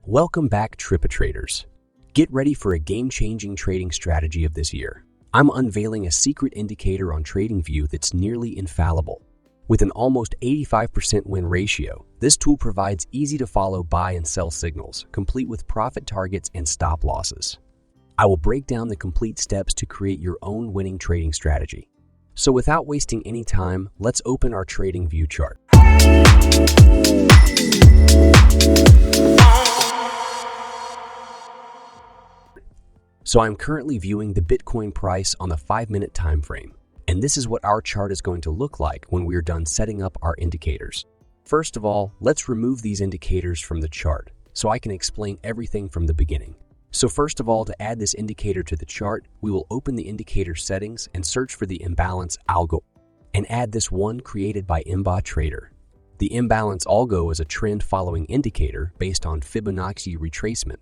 Welcome back, TradingView. Get ready for a game-changing trading strategy of this year. I'm unveiling a secret indicator on TradingView that's nearly infallible. With an almost 85% win ratio, this tool provides easy-to-follow buy and sell signals, complete with profit targets and stop losses. I will break down the complete steps to create your own winning trading strategy. So without wasting any time, let's open our TradingView chart. So I'm currently viewing the Bitcoin price on the 5-minute time frame, and this is what our chart is going to look like when we're done setting up our indicators. First of all, let's remove these indicators from the chart so I can explain everything from the beginning. So first of all, to add this indicator to the chart, we will open the indicator settings and search for the imbalance algo and add this one created by Trader. The imbalance algo is a trend following indicator based on Fibonacci retracement.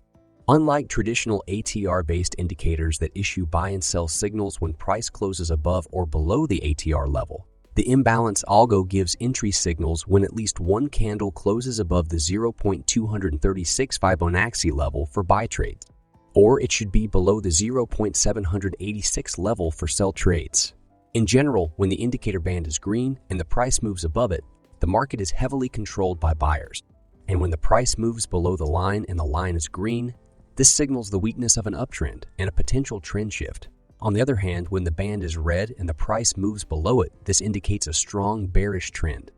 Unlike traditional ATR-based indicators that issue buy and sell signals when price closes above or below the ATR level, the imbalance algo gives entry signals when at least one candle closes above the 0.236 Fibonacci level for buy trades, or it should be below the 0.786 level for sell trades. In general, when the indicator band is green and the price moves above it, the market is heavily controlled by buyers. And when the price moves below the line and the line is green, this signals the weakness of an uptrend and a potential trend shift. On the other hand, when the band is red and the price moves below it, this indicates a strong bearish trend.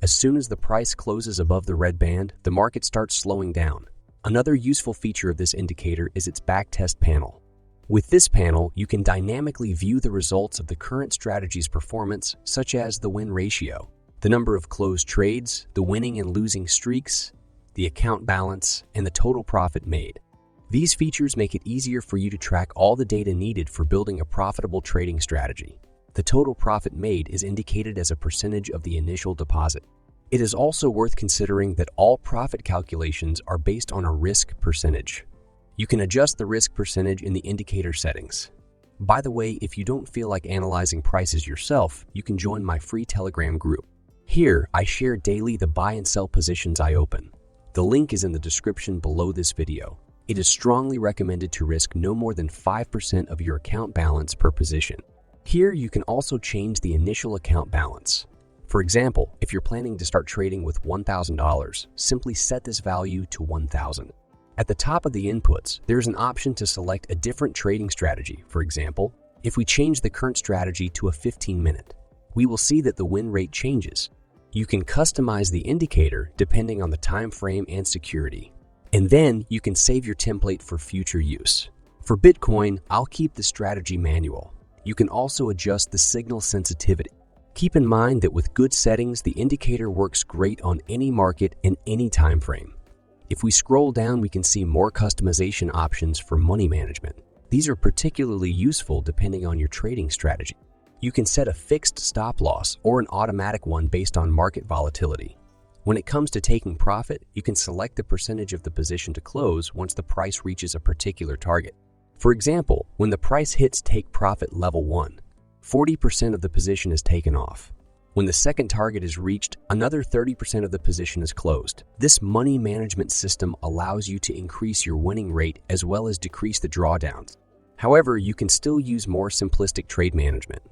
As soon as the price closes above the red band, the market starts slowing down. Another useful feature of this indicator is its backtest panel. With this panel, you can dynamically view the results of the current strategy's performance, such as the win ratio, the number of closed trades, the winning and losing streaks, the account balance, and the total profit made. These features make it easier for you to track all the data needed for building a profitable trading strategy. The total profit made is indicated as a percentage of the initial deposit. It is also worth considering that all profit calculations are based on a risk percentage. You can adjust the risk percentage in the indicator settings. By the way, if you don't feel like analyzing prices yourself, you can join my free Telegram group. Here, I share daily the buy and sell positions I open. The link is in the description below this video. It is strongly recommended to risk no more than 5% of your account balance per position. Here, you can also change the initial account balance. For example, if you're planning to start trading with $1,000, simply set this value to $1,000. At the top of the inputs, there's an option to select a different trading strategy. For example, if we change the current strategy to a 15-minute, we will see that the win rate changes. You can customize the indicator depending on the time frame and security. And then you can save your template for future use. For Bitcoin, I'll keep the strategy manual. You can also adjust the signal sensitivity. Keep in mind that with good settings, the indicator works great on any market and any time frame. If we scroll down, we can see more customization options for money management. These are particularly useful depending on your trading strategy. You can set a fixed stop loss or an automatic one based on market volatility. When it comes to taking profit, you can select the percentage of the position to close once the price reaches a particular target. For example, when the price hits take profit level 1, 40% of the position is taken off. When the second target is reached, another 30% of the position is closed. This money management system allows you to increase your winning rate as well as decrease the drawdowns. However, you can still use more simplistic trade management.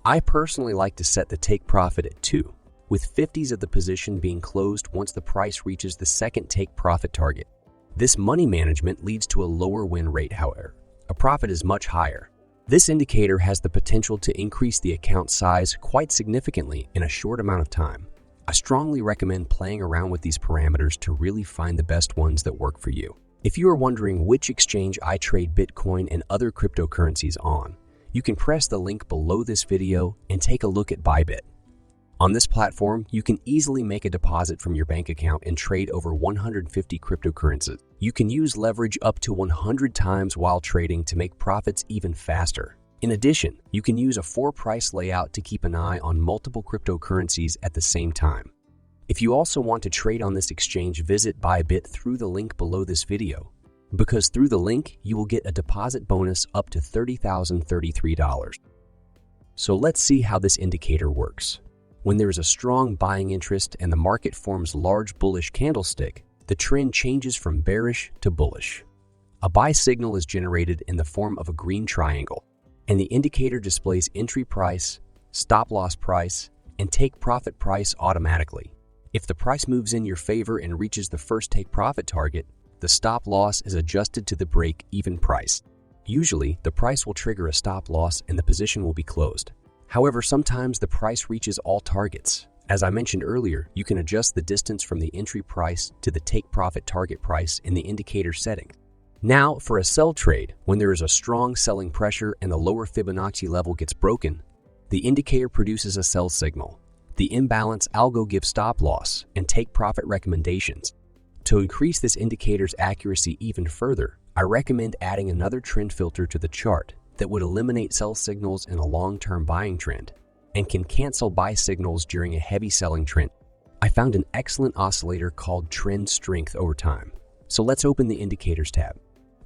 I personally like to set the take profit at 2. With 50s of the position being closed once the price reaches the second take profit target. This money management leads to a lower win rate, however. A profit is much higher. This indicator has the potential to increase the account size quite significantly in a short amount of time. I strongly recommend playing around with these parameters to really find the best ones that work for you. If you are wondering which exchange I trade Bitcoin and other cryptocurrencies on, you can press the link below this video and take a look at Bybit. On this platform, you can easily make a deposit from your bank account and trade over 150 cryptocurrencies. You can use leverage up to 100 times while trading to make profits even faster. In addition, you can use a 4-price layout to keep an eye on multiple cryptocurrencies at the same time. If you also want to trade on this exchange, visit Bybit through the link below this video, because through the link, you will get a deposit bonus up to $30,033. So let's see how this indicator works. When there is a strong buying interest and the market forms large bullish candlestick, the trend changes from bearish to bullish. A buy signal is generated in the form of a green triangle, and the indicator displays entry price, stop loss price, and take profit price automatically. If the price moves in your favor and reaches the first take profit target, the stop loss is adjusted to the break-even price. Usually, the price will trigger a stop loss and the position will be closed. However, sometimes the price reaches all targets. As I mentioned earlier, you can adjust the distance from the entry price to the take profit target price in the indicator setting. Now, for a sell trade, when there is a strong selling pressure and the lower Fibonacci level gets broken, the indicator produces a sell signal. The imbalance algo gives stop loss and take profit recommendations. To increase this indicator's accuracy even further, I recommend adding another trend filter to the chart that would eliminate sell signals in a long-term buying trend and can cancel buy signals during a heavy selling trend. I found an excellent oscillator called Trend Strength Over Time. So let's open the Indicators tab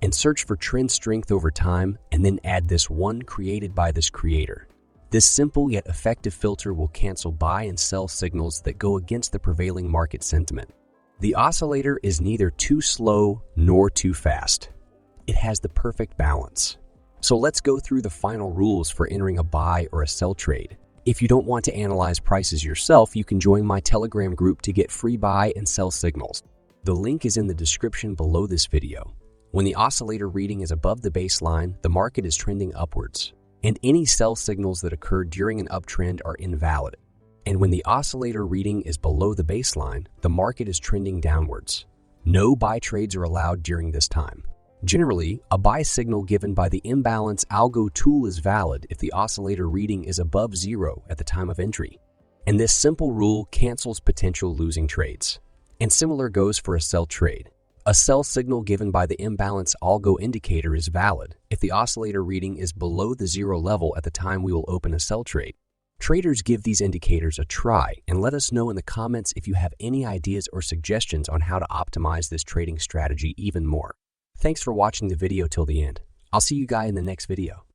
and search for Trend Strength Over Time, and then add this one created by this creator. This simple yet effective filter will cancel buy and sell signals that go against the prevailing market sentiment. The oscillator is neither too slow nor too fast. It has the perfect balance. So let's go through the final rules for entering a buy or a sell trade. If you don't want to analyze prices yourself, you can join my Telegram group to get free buy and sell signals. The link is in the description below this video. When the oscillator reading is above the baseline, the market is trending upwards, and any sell signals that occur during an uptrend are invalid. And when the oscillator reading is below the baseline, the market is trending downwards. No buy trades are allowed during this time. Generally, a buy signal given by the imbalance algo tool is valid if the oscillator reading is above 0 at the time of entry. And this simple rule cancels potential losing trades. And similar goes for a sell trade. A sell signal given by the imbalance algo indicator is valid if the oscillator reading is below the 0 level at the time we will open a sell trade. Traders, give these indicators a try and let us know in the comments if you have any ideas or suggestions on how to optimize this trading strategy even more. Thanks for watching the video till the end. I'll see you guys in the next video.